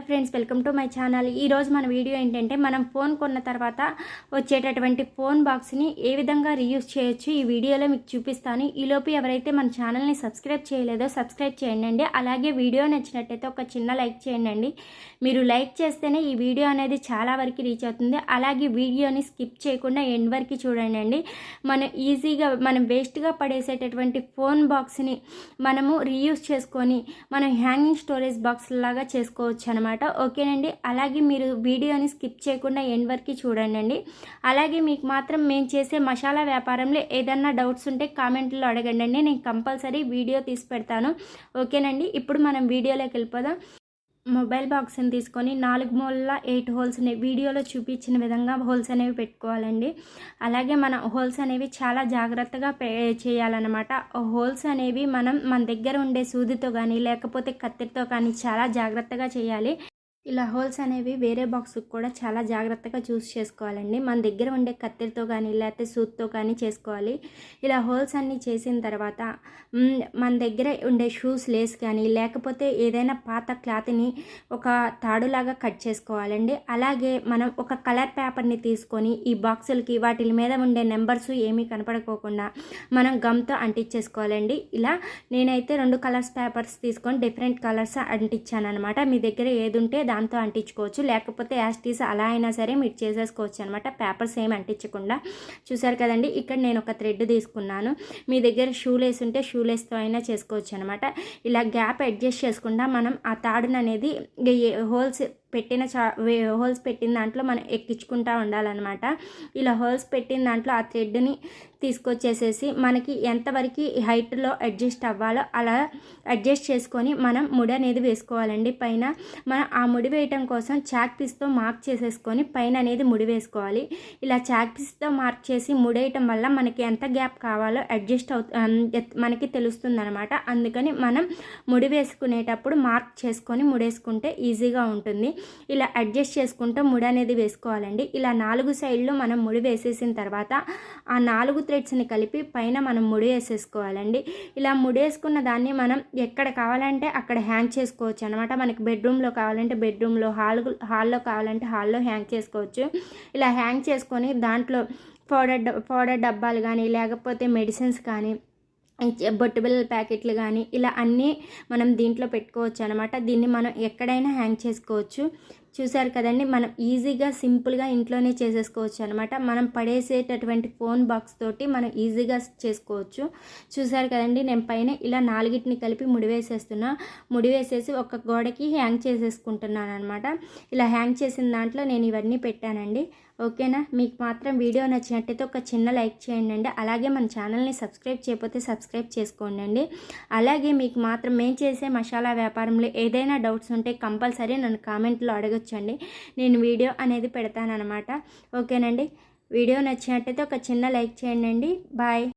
Friends, welcome to my channel. ఈరోజు మన video ఏంటంటే మనం ఫోన్ కొన్న తర్వాత వచ్చేటటువంటి ఫోన్ బాక్స్ని ఏ విధంగా రీయూజ్ చేయొచ్చు ఈ వీడియోలో మీకు చూపిస్తాను. ఈలోపు ఎవరైతే మన ఛానల్ని సబ్స్క్రైబ్ చేయలేదో సబ్స్క్రైబ్ చేయండి. అలాగే వీడియో నచ్చినట్టయితే ఒక చిన్న లైక్ చేయండి. మీరు లైక్ చేస్తేనే ఈ వీడియో అనేది చాలా వరకు రీచ్ అవుతుంది. అలాగే వీడియోని స్కిప్ చేయకుండా ఎండ్ వరకు చూడండి. మనం ఈజీగా మనం వేస్ట్గా పడేసేటటువంటి ఫోన్ బాక్స్ని మనము రీయూజ్ చేసుకొని మనం హ్యాంగింగ్ స్టోరేజ్ బాక్స్ లాగా చేసుకోవచ్చు అనమాట. ఓకేనండి. అలాగే మీరు వీడియోని స్కిప్ చేయకుండా ఎండ్ వరకు చూడండి. అలాగే మీకు మాత్రం మేము చేసే మసాలా వ్యాపారంలో ఏదన్నా డౌట్స్ ఉంటే కామెంట్లో అడగండి. నేను కంపల్సరీ వీడియో తీసి పెడతాను. ఓకేనండి. ఇప్పుడు మనం వీడియోలోకి వెళ్ళిపోదాం. మొబైల్ బాక్స్ని తీసుకొని 4 మూలల 8 హోల్స్ని వీడియోలో చూపించిన విధంగా హోల్స్ అనేవి పెట్టుకోవాలండి. అలాగే మన హోల్స్ అనేవి చాలా జాగ్రత్తగా చేయాలన్నమాట. హోల్స్ అనేవి మన దగ్గర ఉండే సూదితో కానీ లేకపోతే కత్తితో కానీ చాలా జాగ్రత్తగా చేయాలి. ఇలా హోల్స్ అనేవి వేరే బాక్స్కి కూడా చాలా జాగ్రత్తగా చూస్ చేసుకోవాలండి. మన దగ్గర ఉండే కత్తెరతో కానీ లేకపోతే సూత్తో కానీ చేసుకోవాలి. ఇలా హోల్స్ అన్నీ చేసిన తర్వాత మన దగ్గర ఉండే షూస్ లేస్ కానీ లేకపోతే ఏదైనా పాత క్లాత్ని ఒక తాడులాగా కట్ చేసుకోవాలండి. అలాగే మనం ఒక కలర్ పేపర్ని తీసుకొని ఈ బాక్సులకి వాటి మీద ఉండే నెంబర్స్ ఏమీ కనపడుకోకుండా మనం గమ్తో అంటించేసుకోవాలండి. ఇలా నేనైతే 2 కలర్స్ పేపర్స్ తీసుకొని డిఫరెంట్ కలర్స్ అంటించాను అనమాట. మీ దగ్గర ఏది ఉంటే దాంతో అంటించుకోవచ్చు, లేకపోతే యాస్టీస్ అలా అయినా సరే మీరు చేసేసుకోవచ్చు అనమాట. పేపర్స్ ఏమి అంటించకుండా. చూసారు కదండి, ఇక్కడ నేను ఒక థ్రెడ్ తీసుకున్నాను. మీ దగ్గర షూ లేస్ ఉంటే షూ లేస్తో అయినా చేసుకోవచ్చు అనమాట. ఇలా గ్యాప్ అడ్జస్ట్ చేసుకుండా మనం ఆ తాడును అనేది హోల్స్ పెట్టిన దాంట్లో మనం ఎక్కించుకుంటూ ఉండాలన్నమాట. ఇలా హోల్స్ పెట్టిన దాంట్లో ఆ థ్రెడ్ని తీసుకొచ్చేసేసి మనకి ఎంతవరకు హైట్లో అడ్జస్ట్ అవ్వాలో అలా అడ్జస్ట్ చేసుకొని మనం ముడి అనేది వేసుకోవాలండి. పైన మనం ఆ ముడి వేయటం కోసం చాక్ పీస్తో మార్క్ చేసేసుకొని పైన అనేది ముడి వేసుకోవాలి. ఇలా చాక్ పీస్తో మార్క్ చేసి ముడేయటం వల్ల మనకి ఎంత గ్యాప్ కావాలో అడ్జస్ట్ మనకి తెలుస్తుంది అనమాట. అందుకని మనం ముడి వేసుకునేటప్పుడు మార్క్ చేసుకొని ముడేసుకుంటే ఈజీగా ఉంటుంది. ఇలా అడ్జస్ట్ చేసుకుంటూ ముడి అనేది వేసుకోవాలండి. ఇలా 4 సైడ్లు మనం ముడి వేసేసిన తర్వాత ఆ 4 థ్రెడ్స్ని కలిపి పైన మనం ముడి వేసేసుకోవాలండి. ఇలా ముడి వేసుకున్న దాన్ని మనం ఎక్కడ కావాలంటే అక్కడ హ్యాంగ్ చేసుకోవచ్చు అనమాట. మనకి బెడ్రూమ్లో కావాలంటే బెడ్రూమ్లో, హాల్లో కావాలంటే హాల్లో హ్యాంగ్ చేసుకోవచ్చు. ఇలా హ్యాంగ్ చేసుకొని దాంట్లో పౌడర్ డబ్బాలు కానీ లేకపోతే మెడిసిన్స్ కానీ బొట్టు బిళ్ళల ప్యాకెట్లు కానీ ఇలా అన్నీ మనం దీంట్లో పెట్టుకోవచ్చు అనమాట. దీన్ని మనం ఎక్కడైనా హ్యాంగ్ చేసుకోవచ్చు. చూసారు కదండి, మనం ఈజీగా సింపుల్గా ఇంట్లోనే చేసేసుకోవచ్చు అనమాట. మనం పడేసేటటువంటి ఫోన్ బాక్స్ తోటి మనం ఈజీగా చేసుకోవచ్చు. చూసారు కదండి, నేను పైన ఇలా 4ని కలిపి ముడి వేసేసి ఒక గోడకి హ్యాంగ్ చేసేసుకుంటున్నాను అనమాట. ఇలా హ్యాంగ్ చేసిన దాంట్లో నేను ఇవన్నీ పెట్టానండి. ఓకేనా. మీకు మాత్రం వీడియో నచ్చినట్టయితే ఒక చిన్న లైక్ చేయండి. అలాగే మన ఛానల్ని సబ్స్క్రైబ్ చేయకపోతే సబ్స్క్రైబ్ చేసుకోండి. అలాగే మీకు మాత్రం మేము చేసే మసాలా వ్యాపారంలో ఏదైనా డౌట్స్ ఉంటే కంపల్సరీ నన్ను కామెంట్లో అడగొచ్చండి. నేను వీడియో అనేది పెడతానన్నమాట. ఓకేనండి. వీడియో నచ్చినట్టయితే ఒక చిన్న లైక్ చేయండి. బాయ్.